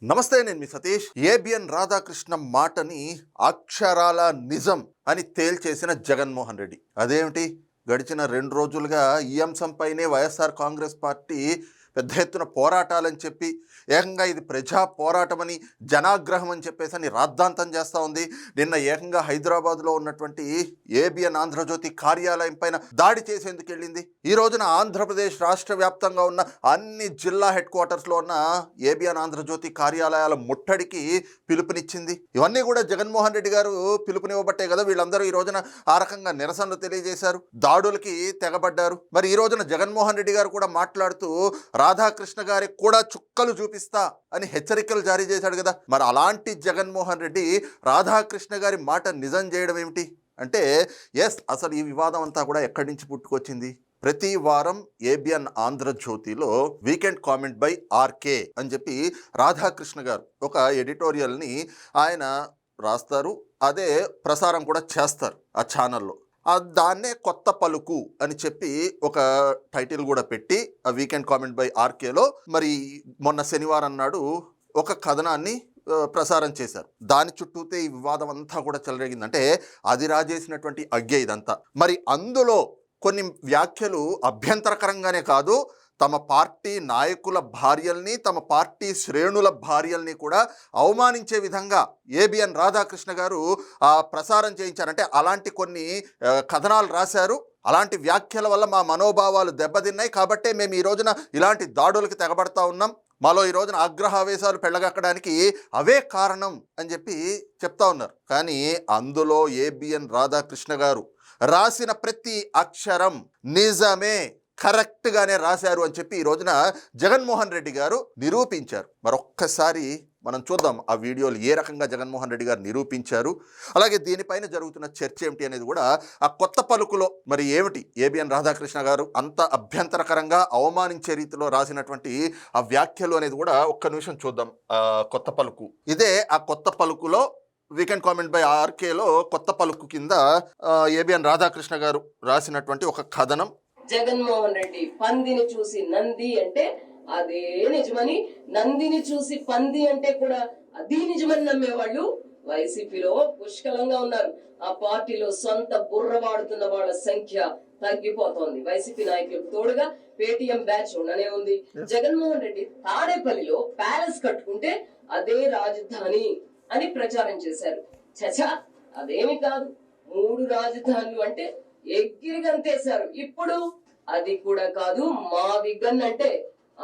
నమస్తే, నేను మీ సతీష్. ఏబిఎన్ రాధాకృష్ణ మాటని అక్షరాల నిజం అని తేల్చేసిన జగన్మోహన్ రెడ్డి. అదేమిటి, గడిచిన 2 రోజులుగా ఈ అంశంపైనే వైఎస్ఆర్ కాంగ్రెస్ పార్టీ పెద్ద ఎత్తున పోరాటాలని చెప్పి, ఏకంగా ఇది ప్రజా పోరాటమని, జనాగ్రహం అని చెప్పేసి అని రాద్ధాంతం చేస్తూ ఉంది. నిన్న ఏకంగా హైదరాబాద్లో ఉన్నటువంటి ఏబిఎన్ ఆంధ్రజ్యోతి కార్యాలయం పైన దాడి చేసేందుకు వెళ్ళింది. ఈ రోజున ఆంధ్రప్రదేశ్ రాష్ట్ర వ్యాప్తంగా ఉన్న అన్ని జిల్లా హెడ్ క్వార్టర్స్లో ఉన్న ఏబిఎన్ ఆంధ్రజ్యోతి కార్యాలయాల ముట్టడికి పిలుపునిచ్చింది. ఇవన్నీ కూడా జగన్మోహన్ రెడ్డి గారు పిలుపునివ్వబట్టే కదా వీళ్ళందరూ ఈ రోజున ఆ రకంగా నిరసనలు తెలియజేశారు, దాడులకి తెగబడ్డారు. మరి ఈ రోజున జగన్మోహన్ రెడ్డి గారు కూడా మాట్లాడుతూ రాధాకృష్ణ గారికి కూడా చుక్కలు చూపిస్తా అని హెచ్చరికలు జారీ చేశాడు కదా. మరి అలాంటి జగన్మోహన్ రెడ్డి రాధాకృష్ణ గారి మాట నిజం చేయడం ఏమిటి అంటే, అసలు ఈ వివాదం అంతా కూడా ఎక్కడి నుంచి పుట్టుకొచ్చింది? ప్రతి వారం ఏబిఎన్ ఆంధ్రజ్యోతిలో వీకెండ్ కామెంట్ బై ఆర్కే అని చెప్పి రాధాకృష్ణ గారు ఒక ఎడిటోరియల్ని ఆయన రాస్తారు, అదే ప్రసారం కూడా చేస్తారు ఆ ఛానల్లో. దాన్నే కొత్త పలుకు అని చెప్పి ఒక టైటిల్ కూడా పెట్టి ఆ వీకెండ్ కామెంట్ బై ఆర్కేలో మరి మొన్న శనివారం నాడు ఒక కథనాన్ని ప్రసారం చేశారు. దాని చుట్టూతే ఈ వివాదం అంతా కూడా చెలరేగింది. అంటే అది రాజేసినటువంటి అగ్గె ఇదంతా. మరి అందులో కొన్ని వ్యాఖ్యలు అభ్యంతరకరంగానే కాదు, తమ పార్టీ నాయకుల భార్యల్ని, తమ పార్టీ శ్రేణుల భార్యల్ని కూడా అవమానించే విధంగా ఏబిఎన్ రాధాకృష్ణ గారు ప్రసారం చేయించారంటే అలాంటి కొన్ని కథనాలు రాశారు. అలాంటి వ్యాఖ్యల వల్ల మా మనోభావాలు దెబ్బతిన్నాయి, కాబట్టే మేము ఈ రోజున ఇలాంటి దాడులకు తెగబడతా ఉన్నాం, మాలో ఈ రోజున ఆగ్రహావేశాలు పెళ్ళగక్కడానికి అవే కారణం అని చెప్పి చెప్తా ఉన్నారు. కానీ అందులో ఏబిఎన్ రాధాకృష్ణ గారు రాసిన ప్రతి అక్షరం నిజమే, కరెక్ట్గానే రాశారు అని చెప్పి ఈ రోజున జగన్మోహన్ రెడ్డి గారు నిరూపించారు. మరొక్కసారి మనం చూద్దాం ఆ వీడియోలు ఏ రకంగా జగన్మోహన్ రెడ్డి గారు నిరూపించారు, అలాగే దీనిపైన జరుగుతున్న చర్చ ఏమిటి అనేది కూడా. ఆ కొత్త పలుకులో మరి ఏమిటి ఏబిఎన్ రాధాకృష్ణ గారు అంత అభ్యంతరకరంగా అవమానించే రీతిలో రాసినటువంటి ఆ వ్యాఖ్యలు అనేది కూడా ఒక్క నిమిషం చూద్దాం. కొత్త పలుకు ఇదే. ఆ కొత్త పలుకులో వీకెండ్ కామెంట్ బై ఆర్కేలో కొత్త పలుకు కింద ఏబిఎన్ రాధాకృష్ణ గారు రాసినటువంటి ఒక కథనం. జగన్మోహన్ రెడ్డి పందిని చూసి నంది అంటే అదే నిజమని, నందిని చూసి పంది అంటే కూడా అది నిజమని నమ్మేవాళ్ళు వైసీపీలో పుష్కలంగా ఉన్నారు. ఆ పార్టీలో సొంత బుర్ర వాడుతున్న వాళ్ళ సంఖ్య తగ్గిపోతోంది. వైసీపీ నాయకులకు తోడుగా పేటీఎం బ్యాచ్ ఉండనే ఉంది. జగన్మోహన్ రెడ్డి తాడేపల్లిలో ప్యాలెస్ కట్టుకుంటే అదే రాజధాని అని ప్రచారం చేశారు. చచా, అదేమి కాదు, 3 రాజధానులు అంటే ఎగిరిగంతేశారు. ఇప్పుడు అది కూడా కాదు, మా విగన్ అంటే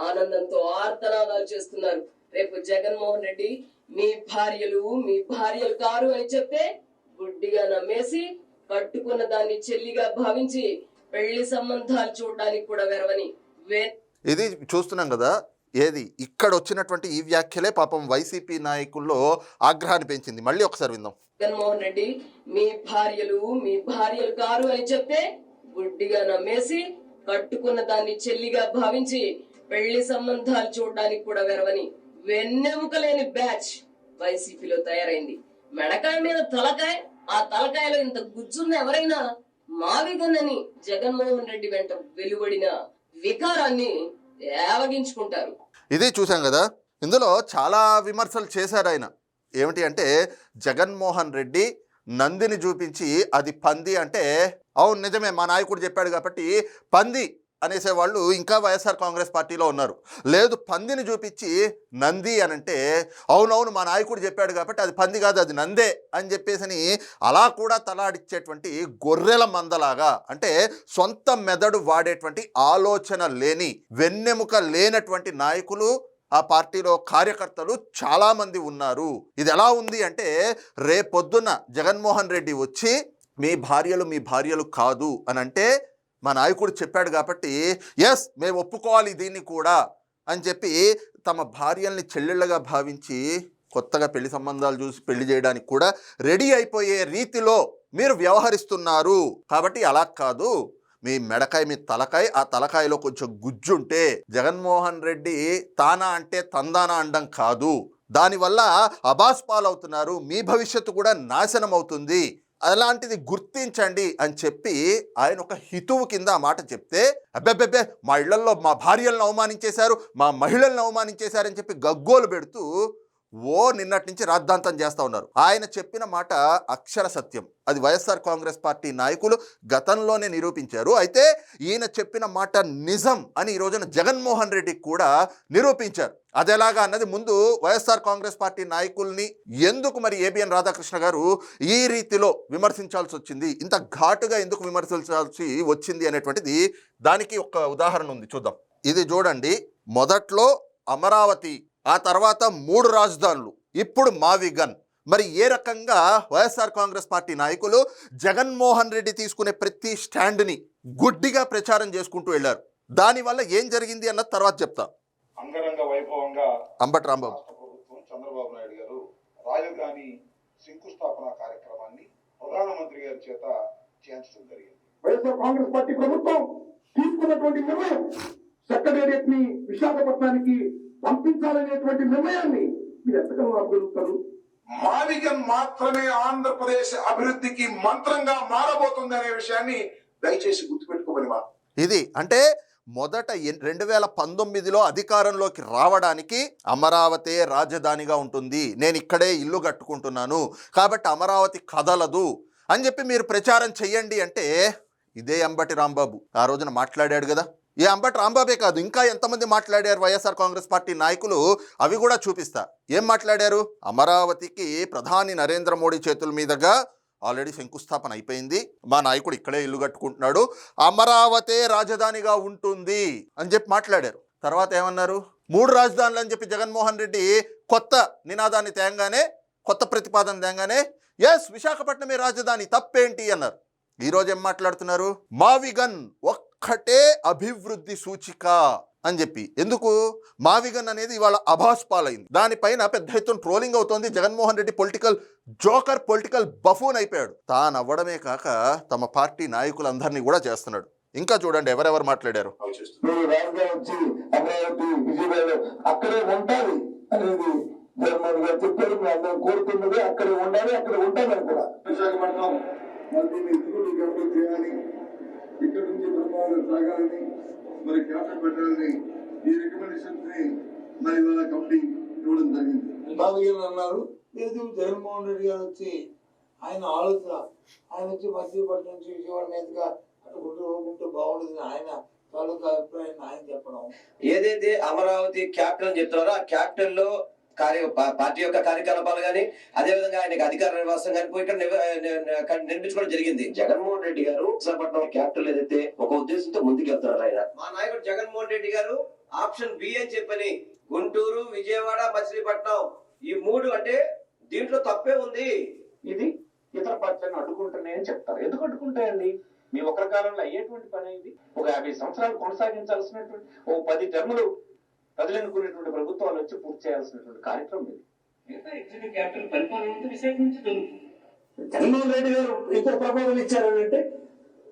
ఆనందంతో ఆర్తనాదాలు చేస్తున్నారు. రేపు జగన్మోహన్ రెడ్డి మీ భార్యలు కారు అని చెప్తే గుడ్డిగా నమ్మేసి కట్టుకున్న దాన్ని చెల్లిగా భావించి పెళ్లి సంబంధాలు చూడడానికి కూడా వెరవని ఇది చూస్తున్నాం కదా. ఏది ఇక్కడ వచ్చినటువంటి ఈ వ్యాఖ్యలే పాపం వైసీపీ నాయకుల్లో ఆగ్రహాన్ని పెంచింది. మళ్ళీ ఒకసారి విందాం. జగన్మోహన్ రెడ్డి మీ భార్యలు కారు అని చెప్తే గుడ్డిగా నమ్మేసి కట్టుకున్న దాన్ని చెల్లిగా భావించి పెళ్లి సంబంధాలు చూడడానికి కూడా వెరవని వెన్నెముకలేని బ్యాచ్ వైసీపీలో తయారైంది. మెడకాయ మీద తలకాయ, ఆ తలకాయలో ఇంత గుజ్జున్న ఎవరైనా మావిగన్నని జగన్మోహన్ రెడ్డి వెంట వెలువడిన వికారాన్ని ఏవగించుకుంటారు. ఇది చూసాం కదా. ఇందులో చాలా విమర్శలు చేశారు ఆయన. ఏమిటి అంటే, జగన్మోహన్ రెడ్డి నందిని చూపించి అది పంది అంటే, అవును నిజమే మా నాయకుడు చెప్పాడు కాబట్టి పంది అనేసేవాళ్ళు ఇంకా వైఎస్ఆర్ కాంగ్రెస్ పార్టీలో ఉన్నారు. లేదు, పందిని చూపించి నంది అని అంటే, అవునవును మా నాయకుడు చెప్పాడు కాబట్టి అది పంది కాదు అది నందే అని చెప్పేసి అలా కూడా తలాడిచ్చేటువంటి గొర్రెల మందలాగా, అంటే సొంత మెదడు వాడేటువంటి ఆలోచన లేని, వెన్నెముక లేనటువంటి నాయకులు ఆ పార్టీలో కార్యకర్తలు చాలామంది ఉన్నారు. ఇది ఎలా ఉంది అంటే, రేపొద్దున జగన్మోహన్ రెడ్డి వచ్చి మీ భార్యలు కాదు అని అంటే, మా నాయకుడు చెప్పాడు కాబట్టి మేము ఒప్పుకోవాలి దీన్ని కూడా అని చెప్పి తమ భార్యల్ని చెల్లెళ్ళగా భావించి కొత్తగా పెళ్లి సంబంధాలు చూసి పెళ్లి చేయడానికి కూడా రెడీ అయిపోయే రీతిలో మీరు వ్యవహరిస్తున్నారు. కాబట్టి అలా కాదు, మీ మెడకాయ మీ తలకాయ, ఆ తలకాయలో కొంచెం గుజ్జుంటే జగన్మోహన్ రెడ్డి తానా అంటే తందానా అండం కాదు, దానివల్ల అబాస్ పాలవుతున్నారు, మీ భవిష్యత్తు కూడా నాశనం అవుతుంది, అలాంటిది గుర్తించండి అని చెప్పి ఆయన ఒక హితువు కింద ఆ మాట చెప్తే, అబ్బెబ్బెబ్బే మా ఇళ్లల్లో మా భార్యలను అవమానించేశారు, మా మహిళలను అవమానించేశారని చెప్పి గగ్గోలు పెడుతూ నిన్నటి నుంచి రాద్ధాంతం చేస్తూ ఉన్నారు. ఆయన చెప్పిన మాట అక్షర సత్యం. అది వైఎస్ఆర్ కాంగ్రెస్ పార్టీ నాయకులు గతంలోనే నిరూపించారు. అయితే ఈయన చెప్పిన మాట నిజం అని ఈ రోజున జగన్మోహన్ రెడ్డికి కూడా నిరూపించారు. అది ఎలాగా అన్నది ముందు వైఎస్ఆర్ కాంగ్రెస్ పార్టీ నాయకుల్ని ఎందుకు మరి ఏబిఎన్ రాధాకృష్ణ గారు ఈ రీతిలో విమర్శించాల్సి వచ్చింది, ఇంత ఘాటుగా ఎందుకు విమర్శించాల్సి వచ్చింది అనేటువంటిది దానికి ఒక ఉదాహరణ ఉంది, చూద్దాం. ఇది చూడండి, మొదట్లో అమరావతి, ఆ తర్వాత 3 రాజధానులు, ఇప్పుడు మావిగన్. మరి ఏ రకంగా వైఎస్ఆర్ కాంగ్రెస్ పార్టీ నాయకులు జగన్మోహన్ రెడ్డి తీసుకునే ప్రతి స్టాండ్ని గుడ్డిగా ప్రచారం చేసుకుంటూ వెళ్ళారు. దానివల్ల ఏం జరిగింది అన్నది తర్వాత చెప్తా. అంగరంగ వైభవంగా అంబటి రాంబాబు ప్రభుత్వం చంద్రబాబు నాయుడు గారు రాజధాని శంకుస్థాపన కార్యక్రమాన్ని ప్రధానమంత్రి గారి చేత చేయించడం జరిగింది. వైఎస్ఆర్ కాంగ్రెస్ పార్టీ ప్రభుత్వం తీసుకున్నటువంటి నిర్ణయం సెక్రటేరియట్ ని విశాఖపట్నానికి పంపించాలనేటువంటి నిర్ణయాన్ని మీరు ఎంతకాలం ఆపగలుగుతారు? మావిగన్ మాత్రమే ఆంధ్రప్రదేశ్ అభివృద్ధికి మంత్రంగా మారబోతుంది అనే విషయాన్ని దయచేసి గుర్తుపెట్టుకోమని మా ఇది అంటే మొదట 2019లో అధికారంలోకి రావడానికి అమరావతి రాజధానిగా ఉంటుంది, నేను ఇక్కడే ఇల్లు కట్టుకుంటున్నాను కాబట్టి అమరావతి కదలదు అని చెప్పి మీరు ప్రచారం చెయ్యండి అంటే ఇదే అంబటి రాంబాబు ఆ రోజున మాట్లాడాడు కదా. ఈ అంబటి రాంబాబే కాదు, ఇంకా ఎంతమంది మాట్లాడారు వైఎస్ఆర్ కాంగ్రెస్ పార్టీ నాయకులు, అవి కూడా చూపిస్తా. ఏం మాట్లాడారు? అమరావతికి ప్రధాని నరేంద్ర మోడీ చేతుల మీదుగా ఆల్రెడీ శంకుస్థాపన అయిపోయింది, మా నాయకుడు ఇక్కడే ఇల్లు కట్టుకుంటున్నాడు, అమరావతి రాజధానిగా ఉంటుంది అని చెప్పి మాట్లాడారు. తర్వాత ఏమన్నారు? 3 రాజధానులు అని చెప్పి జగన్మోహన్ రెడ్డి కొత్త నినాదాన్ని తేంగానే, కొత్త ప్రతిపాదన తేంగానే ఎస్ విశాఖపట్నమే రాజధాని, తప్పేంటి అన్నారు. ఈరోజు ఏం మాట్లాడుతున్నారు? మావిగన్ ఒక్కటే అభివృద్ధి సూచిక అని చెప్పి. ఎందుకు? మావిగన్ అనేది ఇవాళ అభాస్ పాలైంది, దానిపైన పెద్ద ఎత్తున ట్రోలింగ్ అవుతోంది. Jaganmohan Reddy political joker, political buffoon అయిపోయాడు. తాను అవ్వడమే కాక తమ పార్టీ నాయకులందరినీ కూడా చేస్తున్నాడు. ఇంకా చూడండి ఎవరెవరు మాట్లాడారు. రాజధాని వచ్చి అమరావతి విజయవాడలో అక్కడే ఉండాలి అనేది జగన్మోహన్ గారు చెప్పారు. మేము అందరం కోరుతున్నది అక్కడే ఉండాలి, అక్కడ ఉంటామని కూడా. విశాఖపట్నం మళ్ళీ ఎదుగులు డెవలప్ చేయాలి, ఇక్కడ నుంచి ప్రమాదాలు సాగాలని, మరి క్యాపిటల్ పెట్టాలని ఈ రికమెండేషన్స్ ని మరి ఇవాళ కమిటీ ఇవ్వడం జరిగింది. మాధవగిరి అన్నారు, లేదు జగన్మోహన్ రెడ్డి గారు వచ్చి ఆయన ఆలోచన, ఆయన వచ్చి మధ్యపట్నం నుంచి విజయవాడ మీదుగా అటు బాగుంటుంది ఆయన తాలూకా అభిప్రాయాన్ని ఆయన చెప్పడం. ఏదైతే అమరావతి క్యాపిటల్ చెప్తున్నారో ఆ క్యాపిటల్ లో పార్టీ యొక్క కార్యకలాపాలు కానీ అదేవిధంగా ఆయనకి అధికార నివాసం కానీ పోయి ఇక్కడ నిర్మించుకోవడం జరిగింది. జగన్మోహన్ రెడ్డి గారు విశాఖపట్నం క్యాపిటల్ ఏదైతే ఒక ఉద్దేశంతో ముందుకెళ్తున్నారు ఆయన. మా నాయకుడు జగన్మోహన్ రెడ్డి గారు ఆప్షన్ బి అని చెప్పని గుంటూరు, విజయవాడ, మచిలీపట్నం ఈ 3 అంటే దీంట్లో తప్పే ఉంది. ఇది ఇతర పార్టీలను అడ్డుకుంటున్నాయని చెప్తారు. ఎందుకు అడ్డుకుంటాయండి? మీ ఒక్కరి కాలంలో అయ్యేటువంటి పని ఇది. ఒక 50 సంవత్సరాలు కొనసాగించాల్సినటువంటి, ఓ 10 టర్ములు ప్రజలు ఎన్నుకునేటువంటి ప్రభుత్వాలు వచ్చి పూర్తి చేయాల్సినటువంటి కార్యక్రమం ఇది. జగన్మోహన్ రెడ్డి గారు ఇంకో ప్రభావం ఇచ్చారంటే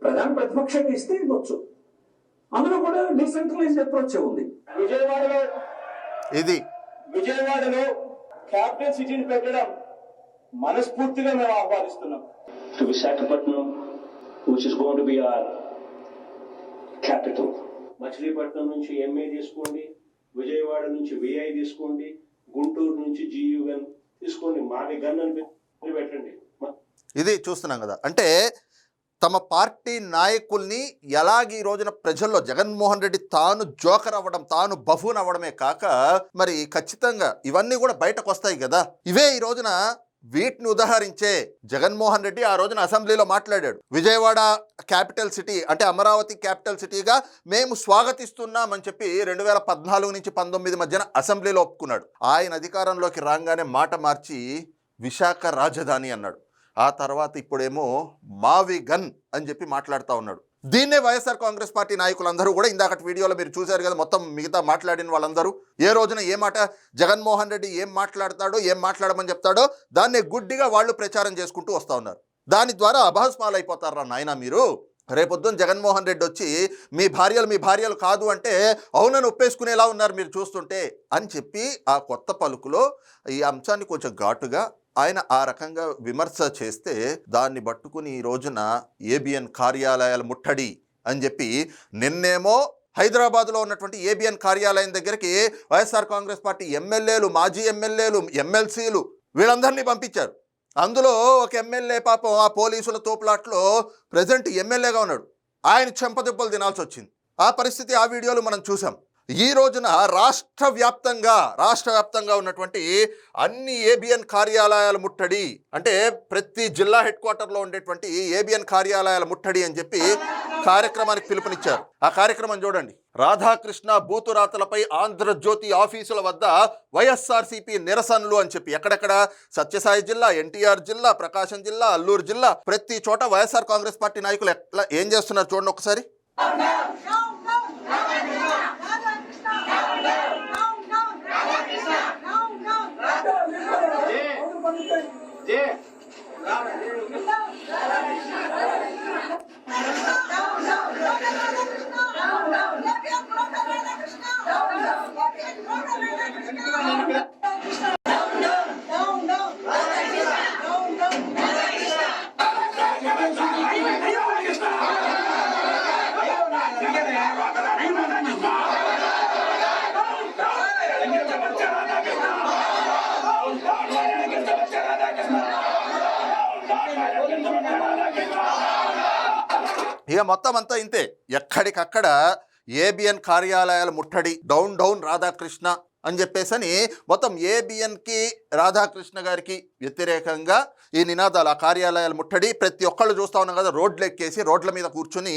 ప్రధాన ప్రతిపక్షంగా ఇస్తే ఇవ్వచ్చు, అందులో కూడా డిసెంట్రలైజ్డ్ అప్రోచ్ ఉంది. విజయవాడలో క్యాపిటల్ సిటీని పెట్టడం మనస్ఫూర్తిగా మేము ఆహ్వానిస్తున్నాం. To Visakhapatnam, which is going to be our capital. Machilipatnam నుంచి ఎంఏ తీసుకోండి, విజయవాడ నుంచి విఐ తీసుకోండి, గుంటూరు నుంచి జియుఎన్ తీసుకోండి, మావిగన్ అని పేరు పెట్టండి. ఇది చూస్తున్నాం కదా. అంటే తమ పార్టీ నాయకుల్ని ఎలాగ ఈ రోజున ప్రజల్లో జగన్మోహన్ రెడ్డి తాను జోకర్ అవ్వడం, తాను బఫూన్ అవ్వడమే కాక మరి ఖచ్చితంగా ఇవన్నీ కూడా బయటకు వస్తాయి కదా. ఇవే ఈ రోజున వీటిని ఉదాహరించే జగన్మోహన్ రెడ్డి ఆ రోజున అసెంబ్లీలో మాట్లాడాడు. విజయవాడ క్యాపిటల్ సిటీ అంటే అమరావతి క్యాపిటల్ సిటీగా మేము స్వాగతిస్తున్నామని చెప్పి 2014 నుంచి 19 మధ్యన అసెంబ్లీలో ఒప్పుకున్నాడు. ఆయన అధికారంలోకి రాగానే మాట మార్చి విశాఖ రాజధాని అన్నాడు. ఆ తర్వాత ఇప్పుడేమో మావిగన్ అని చెప్పి మాట్లాడుతూ ఉన్నాడు. దీన్నే వైఎస్ఆర్ కాంగ్రెస్ పార్టీ నాయకులందరూ కూడా ఇందాకటి వీడియోలో మీరు చూశారు కదా, మొత్తం మిగతా మాట్లాడిన వాళ్ళందరూ ఏ రోజున ఏ మాట జగన్మోహన్ రెడ్డి ఏం మాట్లాడతాడో, ఏం మాట్లాడమని చెప్తాడో దాన్నే గుడ్డిగా వాళ్ళు ప్రచారం చేసుకుంటూ వస్తూ ఉన్నారు. దాని ద్వారా అభాస్ పాలైపోతారా నాయన మీరు. రేపొద్దున జగన్మోహన్ రెడ్డి వచ్చి మీ భార్యలు కాదు అంటే అవునని ఒప్పేసుకునేలా ఉన్నారు మీరు చూస్తుంటే అని చెప్పి ఆ కొత్త పలుకులో ఈ అంశాన్ని కొంచెం ఘాటుగా ఆయన ఆ రకంగా విమర్శ చేస్తే దాన్ని పట్టుకుని ఈ రోజున ఏబిఎన్ కార్యాలయాల ముట్టడి అని చెప్పి నిన్నేమో హైదరాబాద్లో ఉన్నటువంటి ఏబిఎన్ కార్యాలయం దగ్గరికి వైఎస్ఆర్ కాంగ్రెస్ పార్టీ ఎమ్మెల్యేలు, మాజీ ఎమ్మెల్యేలు, ఎమ్మెల్సీలు వీళ్ళందరినీ పంపించారు. అందులో ఒక ఎమ్మెల్యే పాపం ఆ పోలీసుల తోపులాట్లో ప్రజెంట్ ఎమ్మెల్యేగా ఉన్నాడు. ఆయన చెంపదెబ్బలు తినాల్సి వచ్చింది. ఆ పరిస్థితి ఆ వీడియోలు మనం చూసాం. ఈ రోజున రాష్ట్ర వ్యాప్తంగా ఉన్నటువంటి అన్ని ఏబిఎన్ కార్యాలయాల ముట్టడి, అంటే ప్రతి జిల్లా హెడ్ క్వార్టర్లో ఉండేటువంటి ఏబిఎన్ కార్యాలయాల ముట్టడి అని చెప్పి కార్యక్రమానికి పిలుపునిచ్చారు. ఆ కార్యక్రమం చూడండి. రాధాకృష్ణ బూతురాతలపై ఆంధ్రజ్యోతి ఆఫీసుల వద్ద వైఎస్ఆర్సీపీ నిరసనలు అని చెప్పి ఎక్కడెక్కడ సత్యసాయి జిల్లా, ఎన్టీఆర్ జిల్లా, ప్రకాశం జిల్లా, అల్లూరు జిల్లా, ప్రతి చోట వైఎస్ఆర్ కాంగ్రెస్ పార్టీ నాయకులు ఎట్లా ఏం చేస్తున్నారు చూడండి ఒకసారి. ఇక మొత్తం అంతా ఇంతే. ఎక్కడికక్కడ ఏబిఎన్ కార్యాలయాల ముట్టడి, డౌన్ రాధాకృష్ణ అని చెప్పేసని మొత్తం ఏబిఎన్కి, రాధాకృష్ణ గారికి వ్యతిరేకంగా ఈ నినాదాలు, ఆ కార్యాలయాల ముట్టడి. ప్రతి ఒక్కళ్ళు చూస్తూ ఉన్నాం కదా, రోడ్లు ఎక్కేసి రోడ్ల మీద కూర్చుని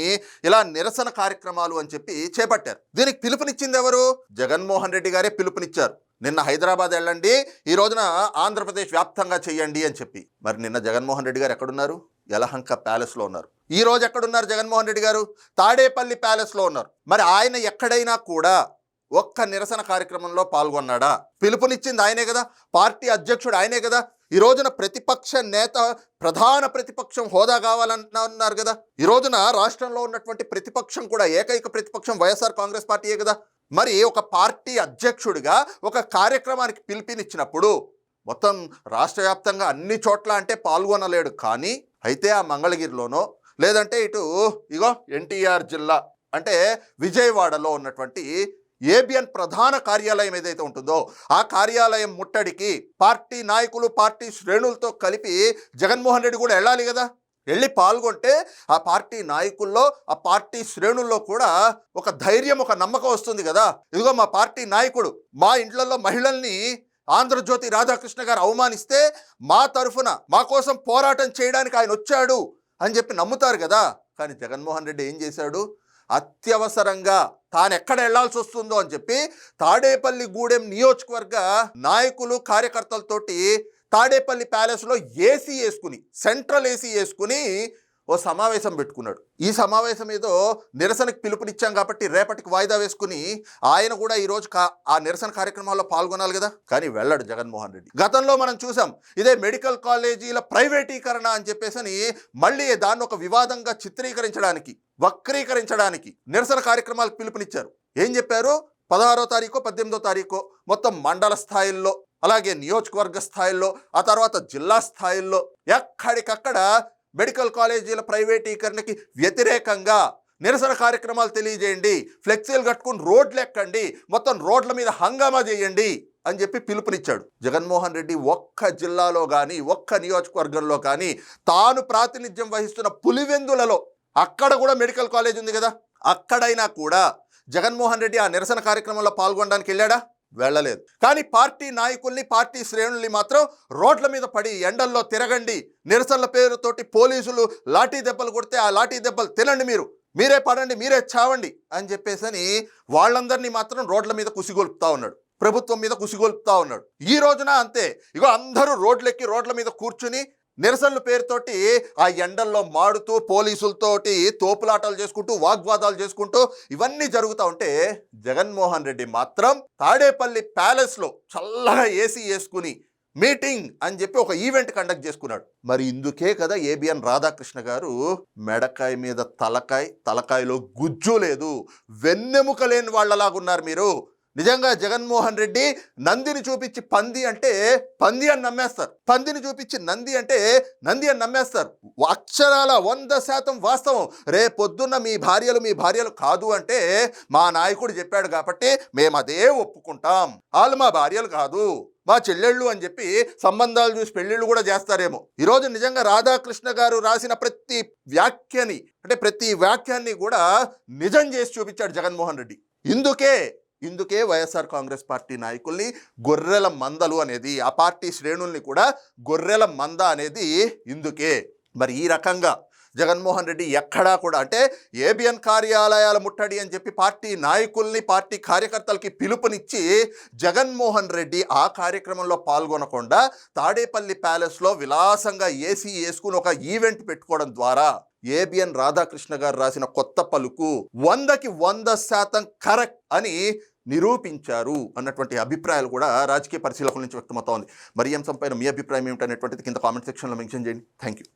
ఇలా నిరసన కార్యక్రమాలు అని చెప్పి చేపట్టారు. దీనికి పిలుపునిచ్చింది ఎవరు? జగన్మోహన్ రెడ్డి గారే పిలుపునిచ్చారు. నిన్న హైదరాబాద్ వెళ్ళండి, ఈ రోజున ఆంధ్రప్రదేశ్ వ్యాప్తంగా చేయండి అని చెప్పి. మరి నిన్న జగన్మోహన్ రెడ్డి గారు ఎక్కడున్నారు? యలహంక ప్యాలెస్లో ఉన్నారు. ఈ రోజు ఎక్కడున్నారు జగన్మోహన్ రెడ్డి గారు? తాడేపల్లి ప్యాలెస్లో ఉన్నారు. మరి ఆయన ఎక్కడైనా కూడా ఒక్క నిరసన కార్యక్రమంలో పాల్గొన్నాడా? పిలుపునిచ్చింది ఆయనే కదా, పార్టీ అధ్యక్షుడు ఆయనే కదా. ఈ రోజున ప్రతిపక్ష నేత, ప్రధాన ప్రతిపక్షం హోదా కావాలన్నారు కదా. ఈ రోజున రాష్ట్రంలో ఉన్నటువంటి ప్రతిపక్షం కూడా ఏకైక ప్రతిపక్షం వైఎస్ఆర్ కాంగ్రెస్ పార్టీయే కదా. మరి ఒక పార్టీ అధ్యక్షుడిగా ఒక కార్యక్రమానికి పిలుపునిచ్చినప్పుడు మొత్తం రాష్ట్ర వ్యాప్తంగా అన్ని చోట్ల అంటే పాల్గొనలేడు. కానీ అయితే ఆ మంగళగిరిలోనో లేదంటే ఇటు ఇగో ఎన్టీఆర్ జిల్లా అంటే విజయవాడలో ఉన్నటువంటి ఏబిఎన్ ప్రధాన కార్యాలయం ఏదైతే ఉంటుందో ఆ కార్యాలయం ముట్టడికి పార్టీ నాయకులు, పార్టీ శ్రేణులతో కలిపి జగన్మోహన్ రెడ్డి కూడా వెళ్ళాలి కదా. వెళ్ళి పాల్గొంటే ఆ పార్టీ నాయకుల్లో, ఆ పార్టీ శ్రేణుల్లో కూడా ఒక ధైర్యం, ఒక నమ్మకం వస్తుంది కదా. ఇదిగో మా పార్టీ నాయకుడు మా ఇంట్లలో మహిళల్ని ఆంధ్రజ్యోతి రాధాకృష్ణ గారు అవమానిస్తే మా తరఫున మా కోసం పోరాటం చేయడానికి ఆయన వచ్చాడు అని చెప్పి నమ్ముతారు కదా. కానీ జగన్మోహన్ రెడ్డి ఏం చేశాడు? అత్యవసరంగా తాను ఎక్కడ వెళ్లాల్సి వస్తుందో అని చెప్పి తాడేపల్లి గూడెం నియోజకవర్గ నాయకులు, కార్యకర్తలతోటి తాడేపల్లి ప్యాలెస్లో ఏసీ వేసుకుని, సెంట్రల్ ఏసీ వేసుకుని ఓ సమావేశం పెట్టుకున్నాడు. ఈ సమావేశం ఏదో నిరసనకు పిలుపునిచ్చాం కాబట్టి రేపటికి వాయిదా వేసుకుని ఆయన కూడా ఈరోజు ఆ నిరసన కార్యక్రమాల్లో పాల్గొనాలి కదా. కానీ వెళ్ళాడు జగన్మోహన్ రెడ్డి. గతంలో మనం చూసాం, ఇదే మెడికల్ కాలేజీల ప్రైవేటీకరణ అని చెప్పేసి మళ్ళీ దాన్ని ఒక వివాదంగా చిత్రీకరించడానికి, వక్రీకరించడానికి నిరసన కార్యక్రమాలకు పిలుపునిచ్చారు. ఏం చెప్పారు? 16వ తారీఖు 18వ తారీఖు మొత్తం మండల స్థాయిల్లో, అలాగే నియోజకవర్గ స్థాయిల్లో, ఆ తర్వాత జిల్లా స్థాయిల్లో ఎక్కడికక్కడ మెడికల్ కాలేజీల ప్రైవేటీకరణకి వ్యతిరేకంగా నిరసన కార్యక్రమాలు తెలియజేయండి, ఫ్లెక్సీలు కట్టుకుని రోడ్లు ఎక్కండి, మొత్తం రోడ్ల మీద హంగామా చేయండి అని చెప్పి పిలుపునిచ్చాడు. జగన్మోహన్ రెడ్డి ఒక్క జిల్లాలో కానీ, ఒక్క నియోజకవర్గంలో కానీ, తాను ప్రాతినిధ్యం వహిస్తున్న పులివెందులలో అక్కడ కూడా మెడికల్ కాలేజ్ ఉంది కదా, అక్కడైనా కూడా జగన్మోహన్ రెడ్డి ఆ నిరసన కార్యక్రమంలో పాల్గొనడానికి వెళ్ళాడా? వెళ్ళలేదు. కానీ పార్టీ నాయకుల్ని, పార్టీ శ్రేణుల్ని మాత్రం రోడ్ల మీద పడి ఎండల్లో తిరగండి, నిరసనల పేరుతోటి పోలీసులు లాఠీ దెబ్బలు కొడితే ఆ లాఠీ దెబ్బలు తినండి, మీరే పడండి, మీరే చావండి అని చెప్పేసని వాళ్ళందరినీ మాత్రం రోడ్ల మీద కుసిగొల్పుతా ఉన్నాడు, ప్రభుత్వం మీద కుసిగొల్పుతా ఉన్నాడు. ఈ రోజున అంతే, ఇగో అందరూ రోడ్లెక్కి రోడ్ల మీద కూర్చుని నిరసనల పేరుతోటి ఆ ఎండల్లో మాడుతూ, పోలీసులతోటి తోపులాటలు చేసుకుంటూ, వాగ్వాదాలు చేసుకుంటూ ఇవన్నీ జరుగుతూ ఉంటే జగన్మోహన్ రెడ్డి మాత్రం తాడేపల్లి ప్యాలెస్లో చల్లగా ఏసీ వేసుకుని మీటింగ్ అని చెప్పి ఒక ఈవెంట్ కండక్ట్ చేసుకున్నాడు. మరి ఇందుకే కదా ఏబిఎన్ రాధాకృష్ణ గారు మెడకాయ మీద తలకాయలో గుజ్జు లేదు, వెన్నెముక లేని వాళ్ళలాగున్నారు మీరు, నిజంగా జగన్మోహన్ రెడ్డి నందిని చూపించి పంది అంటే పంది అని నమ్మేస్తారు, పందిని చూపించి నంది అంటే నంది అని నమ్మేస్తారు. అక్షరాల 100% వాస్తవం. రేపొద్దున్న మీ భార్యలు కాదు అంటే మా నాయకుడు చెప్పాడు కాబట్టి మేము అదే ఒప్పుకుంటాం. వాళ్ళు మా భార్యలు కాదు, మా చెల్లెళ్ళు అని చెప్పి సంబంధాలు చూసి పెళ్ళిళ్ళు కూడా చేస్తారేమో. ఈరోజు నిజంగా రాధాకృష్ణ గారు రాసిన ప్రతి వ్యాఖ్యాన్ని కూడా నిజం చేసి చూపించాడు జగన్మోహన్ రెడ్డి. ఇందుకే వైఎస్ఆర్ కాంగ్రెస్ పార్టీ నాయకుల్ని గొర్రెల మందలు అనేది, ఆ పార్టీ శ్రేణుల్ని కూడా గొర్రెల మంద అనేది ఇందుకే. మరి ఈ రకంగా జగన్మోహన్ రెడ్డి ఎక్కడా కూడా అంటే ఏబిఎన్ కార్యాలయాల ముట్టడి అని చెప్పి పార్టీ నాయకుల్ని పార్టీ కార్యకర్తలకి పిలుపునిచ్చి జగన్మోహన్ రెడ్డి ఆ కార్యక్రమంలో పాల్గొనకుండా తాడేపల్లి ప్యాలెస్లో విలాసంగా ఏసీ వేసుకుని ఒక ఈవెంట్ పెట్టుకోవడం ద్వారా ఏబిఎన్ రాధాకృష్ణ గారు రాసిన కొత్త పలుకు 100కి 100% కరెక్ట్ అని నిరూపించారు అన్నటువంటి అభిప్రాయాలు కూడా రాజకీయ పరిశీలకుల నుంచి వ్యక్తమవుతోంది. మరి ఈ అంశంపైన మీ అభిప్రాయం ఏమిటనేటువంటిది కింద కామెంట్ సెక్షన్లో మెన్షన్ చేయండి. Thank you.